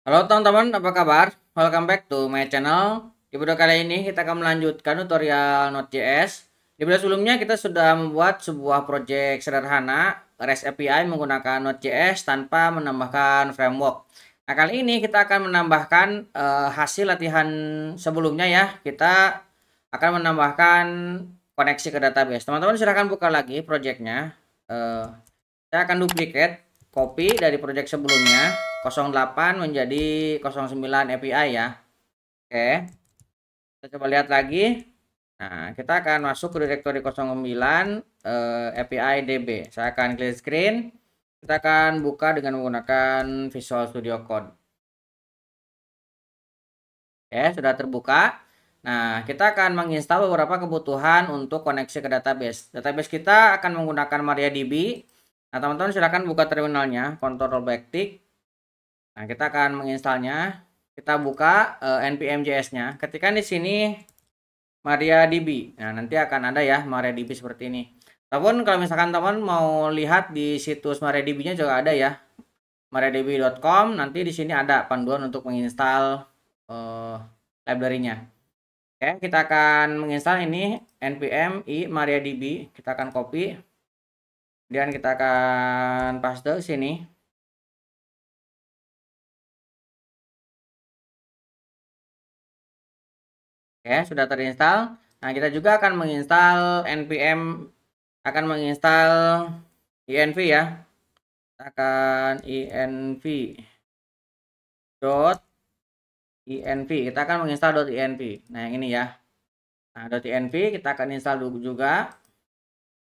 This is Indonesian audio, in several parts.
Halo teman-teman, apa kabar? Welcome back to my channel. Di video kali ini kita akan melanjutkan tutorial Node.js. Di video sebelumnya kita sudah membuat sebuah project sederhana REST API menggunakan Node.js tanpa menambahkan framework. Nah, kali ini kita akan menambahkan hasil latihan sebelumnya ya. Kita akan menambahkan koneksi ke database. Teman-teman silahkan buka lagi projectnya. Saya akan duplicate copy dari project sebelumnya 08 menjadi 09 API ya. Oke, kita coba lihat lagi. Nah, kita akan masuk ke directory 09 API DB. Saya akan clear screen. Kita akan buka dengan menggunakan Visual Studio Code. Oke, sudah terbuka. Nah, kita akan menginstal beberapa kebutuhan untuk koneksi ke database. Database kita akan menggunakan MariaDB. Nah, teman-teman silahkan buka terminalnya, Ctrl backtick. Nah, kita akan menginstalnya. Kita buka npm js-nya. Ketikkan di sini MariaDB. Nah, nanti akan ada ya MariaDB seperti ini. Ataupun kalau misalkan teman mau lihat di situs MariaDB-nya juga ada ya. mariadb.com. Nanti di sini ada panduan untuk menginstal library-nya. Oke, kita akan menginstal ini npm i MariaDB. Kita akan copy. Kemudian kita akan paste ke sini. Oke, sudah terinstall. Nah, kita juga akan menginstal npm, akan menginstal env ya. Kita akan env dot env. Kita akan menginstal .env. Nah, yang ini ya. Nah, .env kita akan install dulu juga.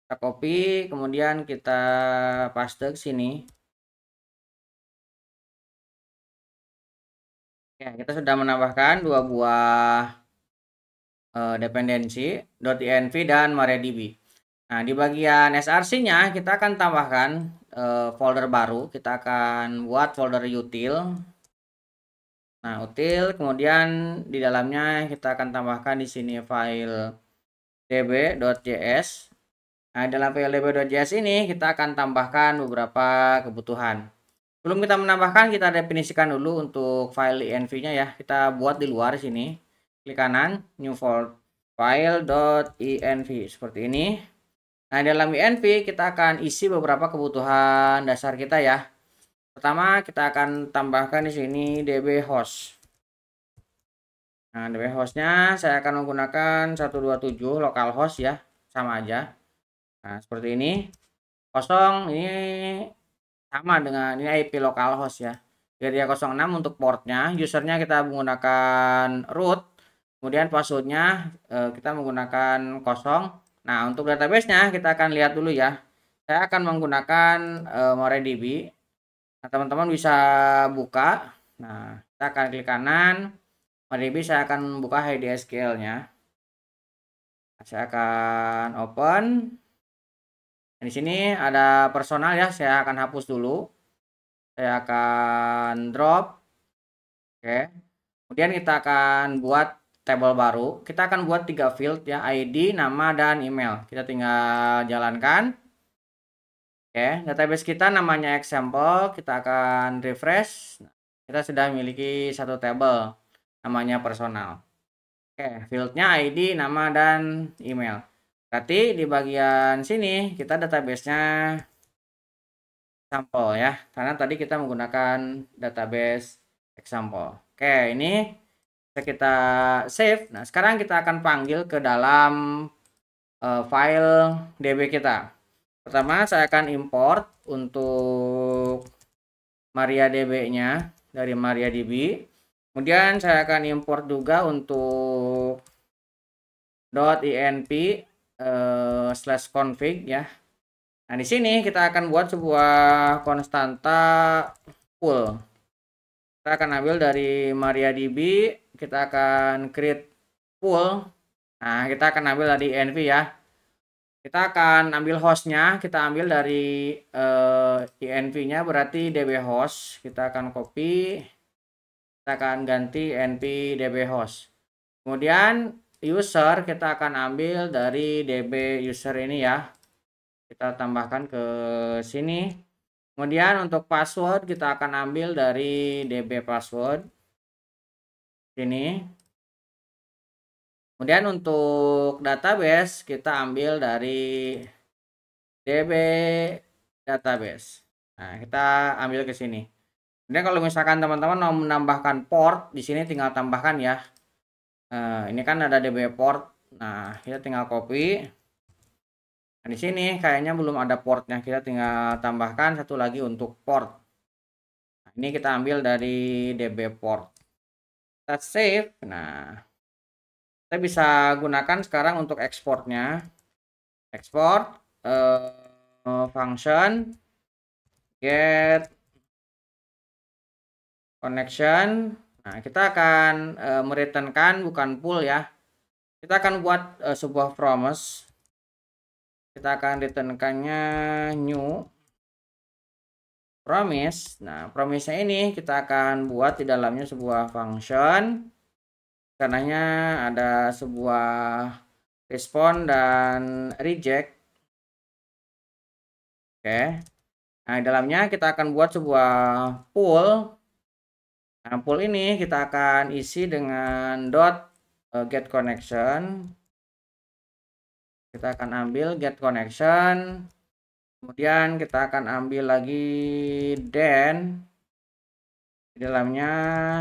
Kita copy, kemudian kita paste ke sini. Ya, kita sudah menambahkan dua buah dependensi .env dan MariaDB. Nah, di bagian src-nya kita akan tambahkan folder baru. Kita akan buat folder util. Nah, util, kemudian di dalamnya kita akan tambahkan di sini file db.js. Nah, dalam file db.js ini kita akan tambahkan beberapa kebutuhan. Sebelum kita menambahkan, kita definisikan dulu untuk file env-nya ya. Kita buat di luar sini. Klik kanan, new file.env seperti ini. Nah, dalam env kita akan isi beberapa kebutuhan dasar kita ya. Pertama, kita akan tambahkan di sini db host. Nah, db hostnya saya akan menggunakan 127 localhost ya, sama aja. Nah, seperti ini. Kosong ini sama dengan ini IP localhost ya. Area 06 untuk portnya, usernya kita menggunakan root, kemudian passwordnya kita menggunakan kosong. Nah, untuk database-nya kita akan lihat dulu ya. Saya akan menggunakan MariaDB. Nah, teman-teman bisa buka. Nah, kita akan klik kanan. MariaDB saya akan buka HDSQL-nya. Saya akan open. Nah, di sini ada personal ya, saya akan hapus dulu. Saya akan drop. Oke. Kemudian kita akan buat table baru. Kita akan buat 3 field ya, ID, nama, dan email. Kita tinggal jalankan. Oke, database kita namanya example. Kita akan refresh. Kita sudah memiliki satu table namanya personal. Oke, fieldnya ID, nama, dan email. Berarti di bagian sini kita database-nya example ya, karena tadi kita menggunakan database example. Oke, ini bisa kita save. Nah, sekarang kita akan panggil ke dalam file db kita. Pertama, saya akan import untuk MariaDB-nya dari MariaDB. Kemudian saya akan import juga untuk .env /config ya. Nah, di sini kita akan buat sebuah konstanta pool. Kita akan ambil dari MariaDB, kita akan create pool. Nah, kita akan ambil dari env ya. Kita akan ambil hostnya, kita ambil dari env-nya berarti db host. Kita akan copy, kita akan ganti env db host. Kemudian user kita akan ambil dari db user ini ya. Kita tambahkan ke sini. Kemudian untuk password kita akan ambil dari DB password sini. Kemudian untuk database kita ambil dari DB database. Nah, kita ambil ke sini. Kemudian kalau misalkan teman-teman mau menambahkan port, di sini tinggal tambahkan ya. Ini kan ada DB port. Nah, kita tinggal copy. Nah, di sini kayaknya belum ada portnya. Kita tinggal tambahkan satu lagi untuk port. Nah, ini kita ambil dari DB port. Kita save. Nah, kita bisa gunakan sekarang untuk ekspornya. Export function get connection. Nah, kita akan mereturnkan bukan pull ya. Kita akan buat sebuah promise. Kita akan returnkannya new promise. Nah, promise-nya ini kita akan buat di dalamnya sebuah function. Karenanya ada sebuah respond dan reject. Oke. Nah, di dalamnya kita akan buat sebuah pool. Nah, pool ini kita akan isi dengan get connection. Kita akan ambil get connection. Kemudian kita akan ambil lagi then. Di dalamnya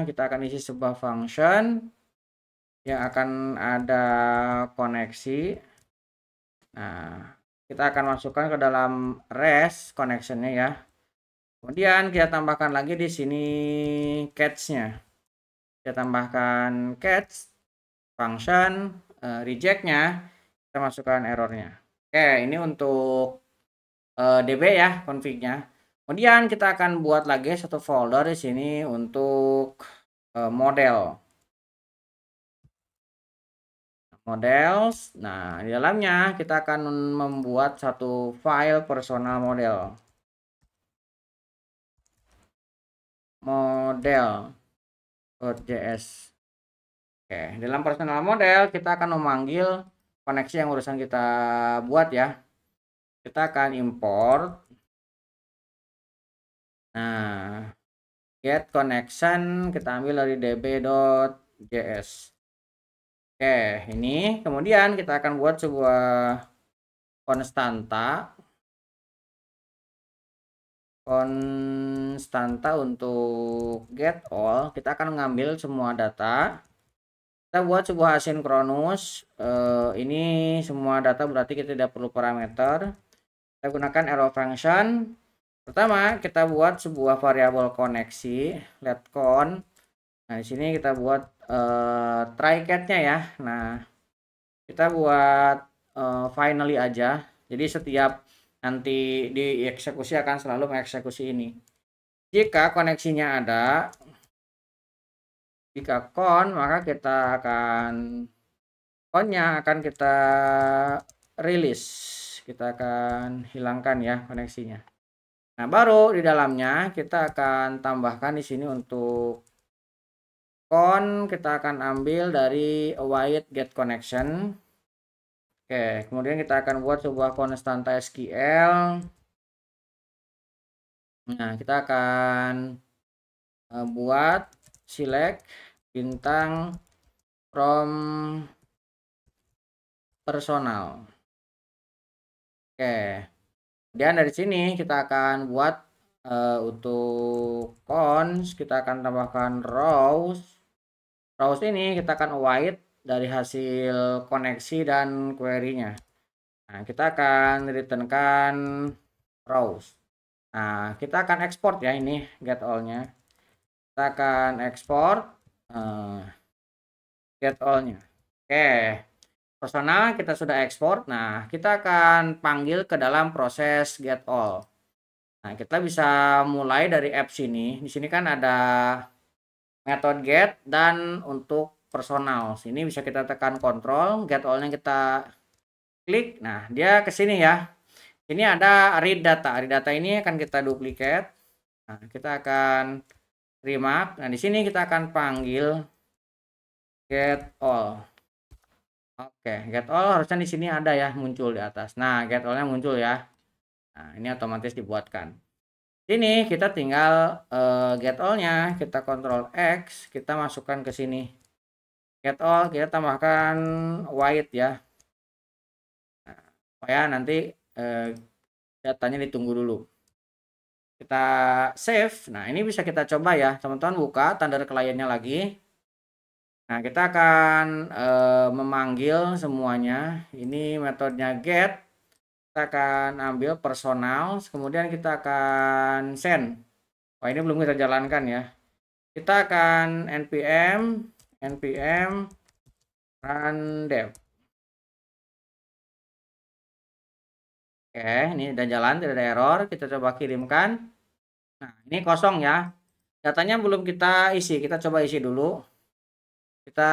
kita akan isi sebuah function yang akan ada koneksi. Nah, kita akan masukkan ke dalam REST connectionnya ya. Kemudian kita tambahkan lagi di sini catch-nya. Kita tambahkan catch function reject-nya, kita masukkan errornya. Oke, ini untuk DB ya config-nya. Kemudian kita akan buat lagi satu folder di sini untuk model. Models. Nah, di dalamnya kita akan membuat satu file personal model. Model.js. Oke, dalam personal model kita akan memanggil koneksi yang urusan kita buat ya. Kita akan import. Nah, get connection kita ambil dari db.js. Oke, ini kemudian kita akan buat sebuah konstanta untuk get all. Kita akan mengambil semua data. Kita buat sebuah asinkronus. Ini semua data berarti kita tidak perlu parameter. Kita gunakan arrow function. Pertama, kita buat sebuah variabel koneksi let con. Nah, di sini kita buat try cat-nya ya. Nah, kita buat finally aja. Jadi setiap nanti dieksekusi akan selalu mengeksekusi ini. Jika koneksinya ada, jika con, maka kita akan connya akan kita rilis. Kita akan hilangkan ya koneksinya. Nah, baru di dalamnya kita akan tambahkan di sini untuk con kita akan ambil dari await get connection. Oke, kemudian kita akan buat sebuah konstanta SQL. Nah, kita akan buat select bintang from personal. Oke. Kemudian dari sini kita akan buat untuk cons kita akan tambahkan rows. Rows ini kita akan await dari hasil koneksi dan query-nya. Nah, kita akan returnkan rows. Nah, kita akan export ya ini get all-nya. Kita akan export get all-nya. Oke. Personal kita sudah ekspor. Nah, kita akan panggil ke dalam proses get all. Nah, kita bisa mulai dari apps ini. Di sini kan ada metode get dan untuk personal. Sini bisa kita tekan kontrol, get all-nya kita klik. Nah, dia ke sini ya. Ini ada read data. Read data ini akan kita duplicate. Nah, kita akan remap. Nah, di sini kita akan panggil get all. Oke, get all harusnya di sini ada ya muncul di atas. Nah, get all-nya muncul ya. Nah, ini otomatis dibuatkan. Ini kita tinggal get all-nya, kita Ctrl X, kita masukkan ke sini. Get all, kita tambahkan white ya. Nah, supaya nanti datanya ditunggu dulu. Kita save. Nah, ini bisa kita coba ya. Teman-teman buka tanda kliennya lagi. Nah, kita akan memanggil semuanya. Ini metodenya get. Kita akan ambil personal, kemudian kita akan send. Wah, ini belum kita jalankan ya. Kita akan npm run dev. Oke, ini udah jalan, tidak ada error. Kita coba kirimkan. Nah, ini kosong ya. Datanya belum kita isi. Kita coba isi dulu. Kita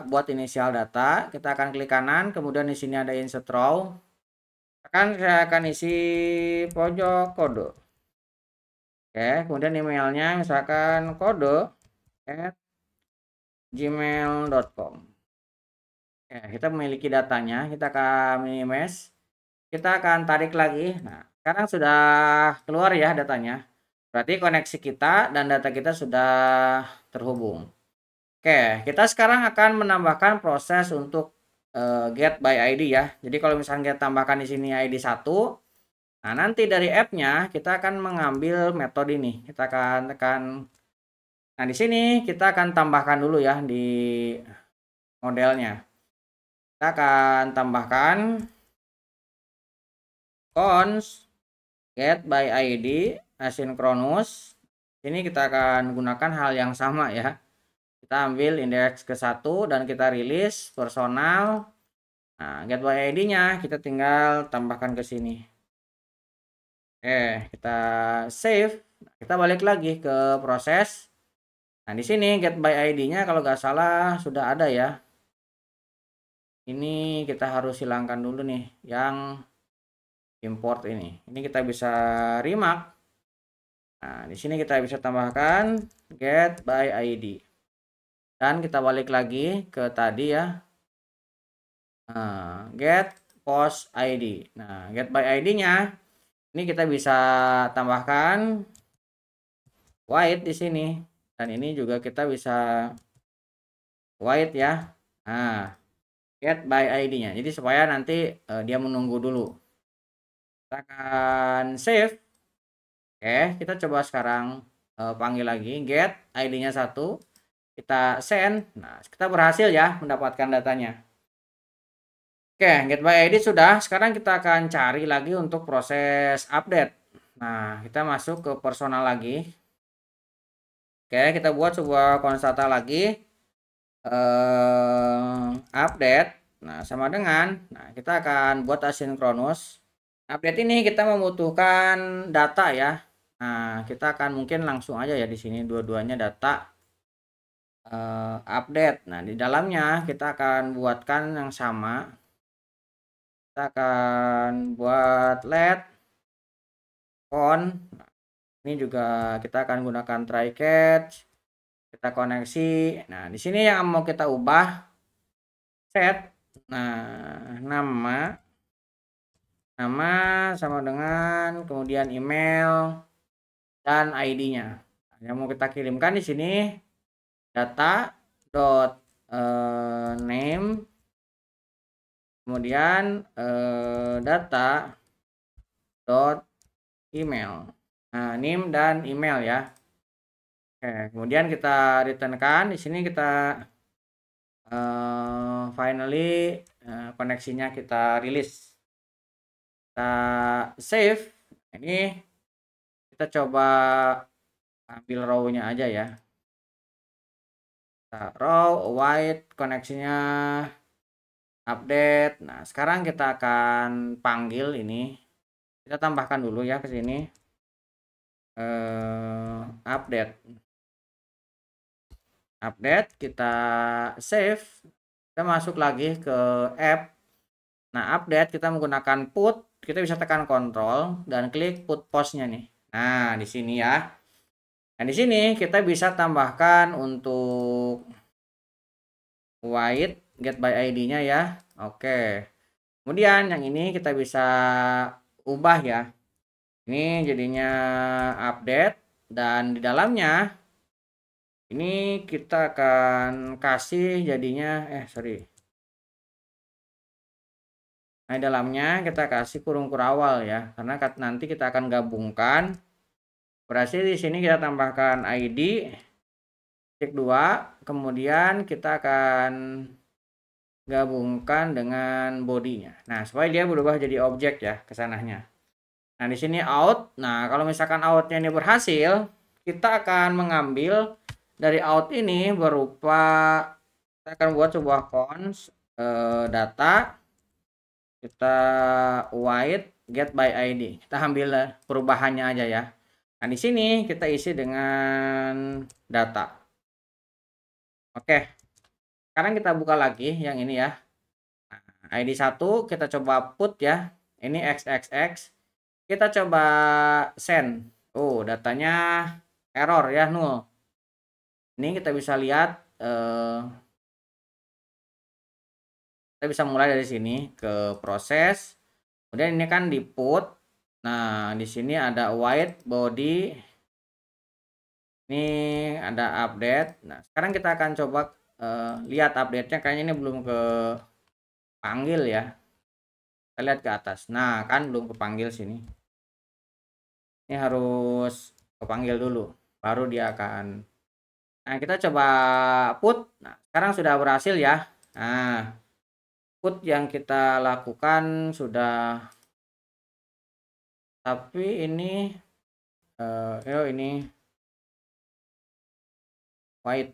buat inisial data. Kita akan klik kanan, kemudian di sini ada insert row. Saya akan isi pojok kode. Oke, kemudian emailnya misalkan kode@gmail.com. Oke, kita memiliki datanya, kita akan minimize. Kita akan tarik lagi. Nah, sekarang sudah keluar ya datanya. Berarti koneksi kita dan data kita sudah terhubung. Oke, kita sekarang akan menambahkan proses untuk get by ID ya. Jadi kalau misalnya kita tambahkan di sini ID 1, nah nanti dari app-nya kita akan mengambil metode ini. Kita akan tekan. Nah, di sini kita akan tambahkan dulu ya di modelnya. Kita akan tambahkan cons get by ID asynchronous. Ini kita akan gunakan hal yang sama ya. Kita ambil indeks ke-1 dan kita rilis personal. Nah, get by ID-nya kita tinggal tambahkan ke sini. Oke, kita save. Kita balik lagi ke proses. Nah, di sini get by ID-nya kalau nggak salah sudah ada ya. Ini kita harus hilangkan dulu nih yang import ini. Ini kita bisa remark. Nah, di sini kita bisa tambahkan get by ID. Dan kita balik lagi ke tadi ya. Nah, get post ID. Nah, get by ID-nya ini kita bisa tambahkan white di sini. Dan ini juga kita bisa white ya. Nah, get by ID-nya. Jadi supaya nanti dia menunggu dulu. Kita akan save. Oke, kita coba sekarang panggil lagi get ID-nya 1. Kita send. Nah, kita berhasil ya mendapatkan datanya. Oke, get by ID sudah. Sekarang kita akan cari lagi untuk proses update. Nah, kita masuk ke personal lagi. Oke, kita buat sebuah konstanta lagi. Update. Nah, sama dengan. Nah, kita akan buat asynchronous. Update ini kita membutuhkan data ya. Nah, kita akan mungkin langsung aja ya di sini dua-duanya data update. Nah, di dalamnya kita akan buatkan yang sama. Kita akan buat let on. Nah, ini juga kita akan gunakan try catch. Kita koneksi. Nah, di sini yang mau kita ubah set. Nah, nama sama dengan kemudian email dan ID-nya. Yang mau kita kirimkan di sini data dot name, kemudian data dot email. Nah, name dan email ya. Oke, kemudian kita returnkan. Di sini kita finally koneksinya kita rilis. Kita save. Ini kita coba ambil row-nya aja ya. Row white koneksinya update. Nah, sekarang kita akan panggil ini. Kita tambahkan dulu ya ke sini. Update. Update, kita save. Kita masuk lagi ke app. Nah, update kita menggunakan put. Kita bisa tekan kontrol dan klik put post-nya nih. Nah, di sini ya. Nah, di sini kita bisa tambahkan untuk white get by ID-nya ya. Oke. Kemudian yang ini kita bisa ubah ya. Ini jadinya update, dan di dalamnya ini kita akan kasih jadinya Nah, di dalamnya kita kasih kurung kurawal ya, karena nanti kita akan gabungkan. Berarti di sini kita tambahkan ID cek 2, kemudian kita akan gabungkan dengan bodinya. Nah, supaya dia berubah jadi objek ya kesananya. Nah, di sini out. Nah, kalau misalkan outnya ini berhasil, kita akan mengambil dari out ini berupa, kita akan buat sebuah cons data, kita void get by ID. Kita ambil perubahannya aja ya. Nah, di sini kita isi dengan data. Oke. Sekarang kita buka lagi yang ini ya. Nah, ID 1 kita coba put ya. Ini XXX. Kita coba send. Oh, datanya error ya, 0. Ini kita bisa lihat, kita bisa mulai dari sini ke proses. Kemudian ini kan di put. Nah, di sini ada white body. Ini ada update. Nah, sekarang kita akan coba lihat update-nya. Kayaknya ini belum ke panggil ya. Kita lihat ke atas. Nah, kan belum kepanggil sini. Ini harus kepanggil dulu, baru dia akan. Nah, kita coba put. Nah, sekarang sudah berhasil ya. Nah, put yang kita lakukan sudah, tapi ini ini white.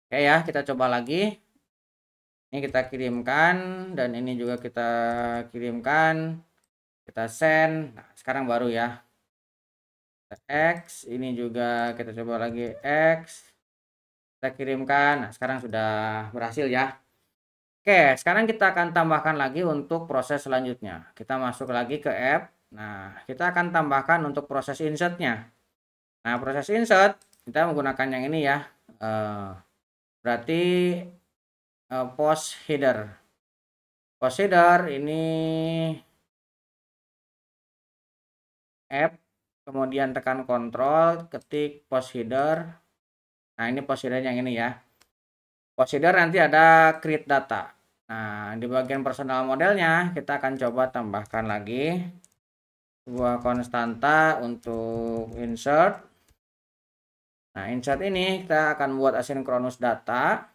Oke ya, kita coba lagi. Ini kita kirimkan, dan ini juga kita kirimkan. Kita send. Nah, sekarang baru ya. X, ini juga kita coba lagi X. Kita kirimkan. Nah, sekarang sudah berhasil ya. Oke, sekarang kita akan tambahkan lagi untuk proses selanjutnya. Kita masuk lagi ke app. Nah, kita akan tambahkan untuk proses insertnya. Nah, proses insert kita menggunakan yang ini ya. Berarti post header. Post header ini app, kemudian tekan kontrol, ketik post header. Nah, ini post header yang ini ya. Post header nanti ada create data. Nah, di bagian personal modelnya kita akan coba tambahkan lagi sebuah konstanta untuk insert. Nah, insert ini kita akan buat asynchronous data.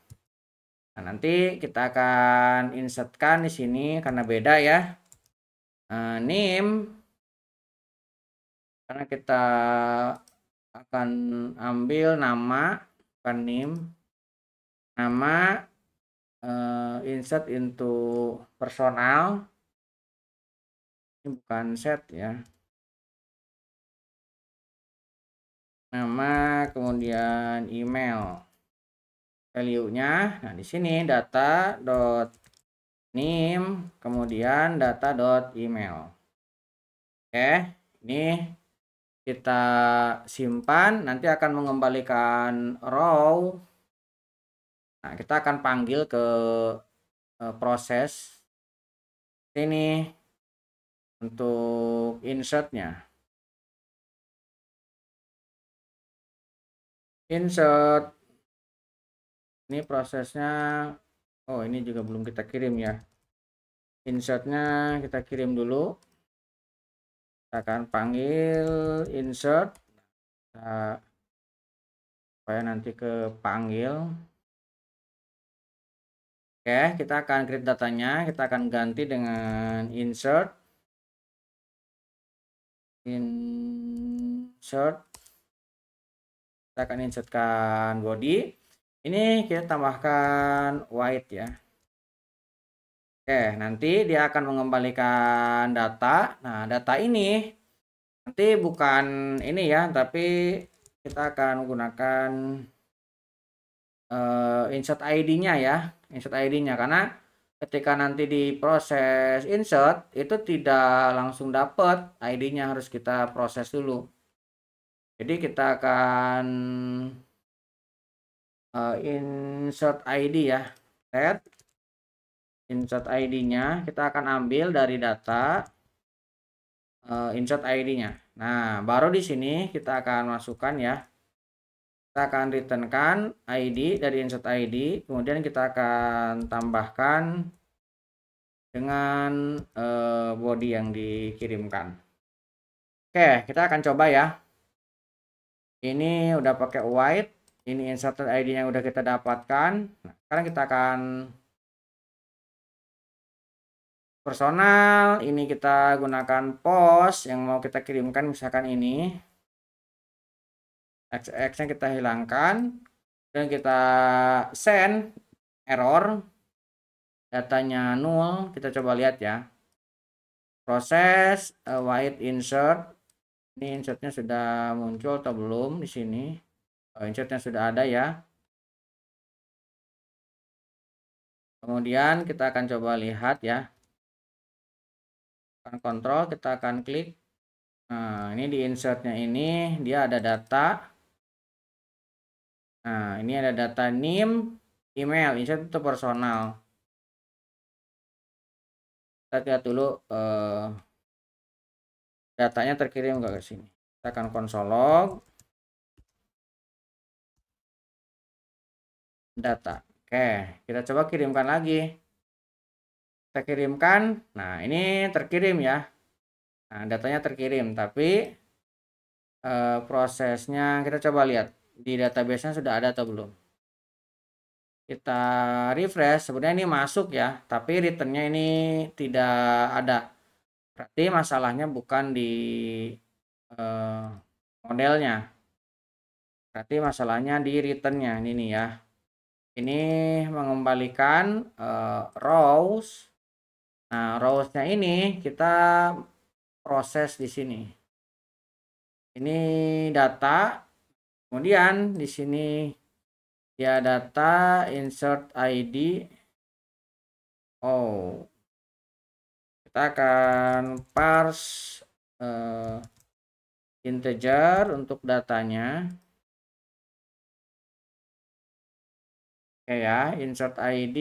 Nah, nanti kita akan insertkan di sini karena beda ya. Name, karena kita akan ambil nama, bukan name, nama, insert into personal. Ini bukan set ya. Nama, kemudian email. Value-nya, nah di sini data dot name, kemudian data dot email. Oke, ini kita simpan, nanti akan mengembalikan row. Nah, kita akan panggil ke proses ini untuk insertnya. Insert. Ini prosesnya. Oh, ini juga belum kita kirim ya. Insertnya kita kirim dulu. Kita akan panggil insert. Supaya nanti kepanggil. Oke, kita akan create datanya. Kita akan ganti dengan insert. Insert. Kita akan insertkan body. Ini kita tambahkan white ya. Oke, nanti dia akan mengembalikan data. Nah, data ini nanti bukan ini ya, tapi kita akan menggunakan insert ID-nya ya. Insert ID-nya, karena ketika nanti di proses insert itu tidak langsung dapat ID-nya, harus kita proses dulu. Jadi kita akan insert ID ya, set insert ID-nya kita akan ambil dari data insert ID-nya. Nah, baru di sini kita akan masukkan ya. Kita akan returnkan ID dari insert ID, kemudian kita akan tambahkan dengan body yang dikirimkan. Oke, kita akan coba ya. Ini udah pakai white, ini insert ID-nya udah kita dapatkan. Nah, sekarang kita akan personal, ini kita gunakan post yang mau kita kirimkan, misalkan ini XX-nya kita hilangkan dan kita send error, datanya null. Kita coba lihat ya, proses white insert, ini insertnya sudah muncul atau belum di sini. Insertnya sudah ada ya. Kemudian kita akan coba lihat ya, akan kontrol, kita akan klik. Nah, ini di insertnya ini dia ada data. Nah, ini ada data name, email, insert itu personal. Kita lihat dulu datanya terkirim nggak ke sini. Kita akan console log data. Oke, kita coba kirimkan lagi. Kita kirimkan. Nah, ini terkirim ya. Nah, datanya terkirim, tapi prosesnya kita coba lihat di database-nya sudah ada atau belum. Kita refresh, sebenarnya ini masuk ya, tapi returnnya ini tidak ada. Berarti masalahnya bukan di modelnya, berarti masalahnya di returnnya ini ya. Ini mengembalikan rows. Nah, rows-nya ini kita proses di sini. Ini data, kemudian di sini ya data insert ID. Oh, kita akan parse integer untuk datanya. Oke ya, insert ID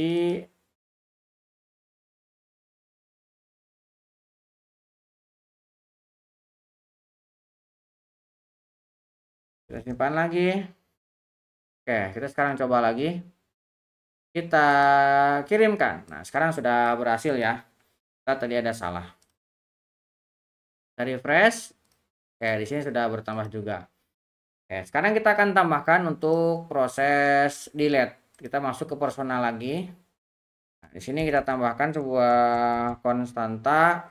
kita simpan lagi. Oke, kita sekarang coba lagi. Kita kirimkan. Nah, sekarang sudah berhasil ya. Kita tadi ada salah. Kita refresh. Oke, di sini sudah bertambah juga. Oke, sekarang kita akan tambahkan untuk proses delete. Kita masuk ke personal lagi. Nah, di sini kita tambahkan sebuah konstanta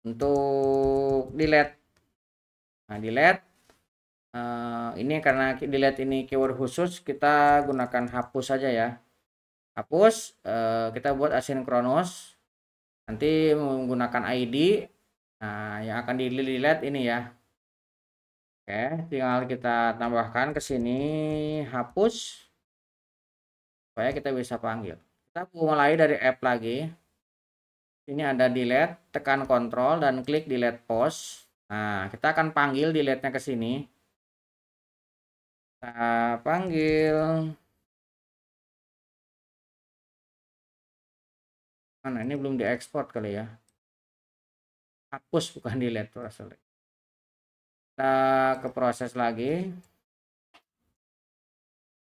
untuk delete. Nah, delete ini karena delete ini keyword khusus, kita gunakan hapus saja ya. Hapus, kita buat asinkronus. Nanti menggunakan ID. Nah, yang akan di delete ini ya. Oke, tinggal kita tambahkan ke sini hapus supaya kita bisa panggil. Kita mulai dari app lagi. Ini ada delete, tekan kontrol dan klik delete post. Nah, kita akan panggil delete-nya ke sini. Kita panggil. Mana ini belum diekspor kali ya. Hapus bukan delete. Kita ke proses lagi.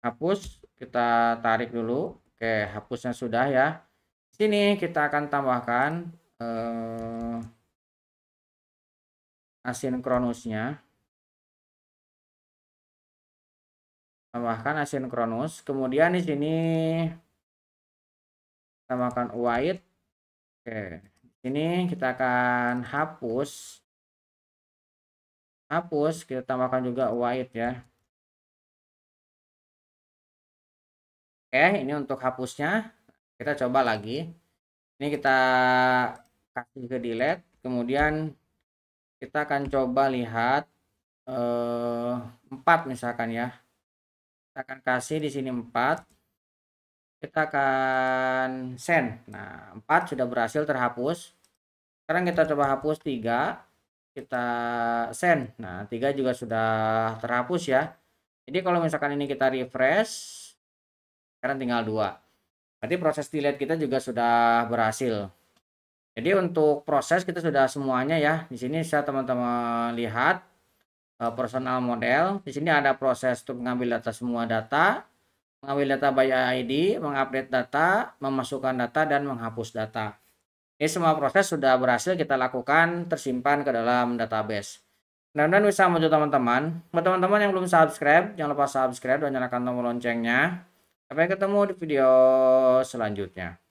Hapus, kita tarik dulu. Oke, hapusnya sudah ya. Sini kita akan tambahkan asinkronusnya. Tambahkan asinkronus. Kemudian di sini tambahkan white. Oke, di sini kita akan hapus. Hapus, kita tambahkan juga white ya. Oke, ini untuk hapusnya. Kita coba lagi. Ini kita kasih ke delete. Kemudian kita akan coba lihat 4 misalkan ya. Kita akan kasih di sini 4. Kita akan send. Nah, 4 sudah berhasil terhapus. Sekarang kita coba hapus 3. Kita send. Nah, 3 juga sudah terhapus ya. Jadi kalau misalkan ini kita refresh, sekarang tinggal 2. Berarti proses delete kita juga sudah berhasil. Jadi untuk proses kita sudah semuanya ya. Di sini bisa teman-teman lihat personal model. Di sini ada proses untuk mengambil data semua data, mengambil data by ID, mengupdate data, memasukkan data, dan menghapus data. Ini semua proses sudah berhasil kita lakukan, tersimpan ke dalam database. Mudah-mudahan bisa membantu teman-teman. Buat teman-teman yang belum subscribe, jangan lupa subscribe dan nyalakan tombol loncengnya. Sampai ketemu di video selanjutnya.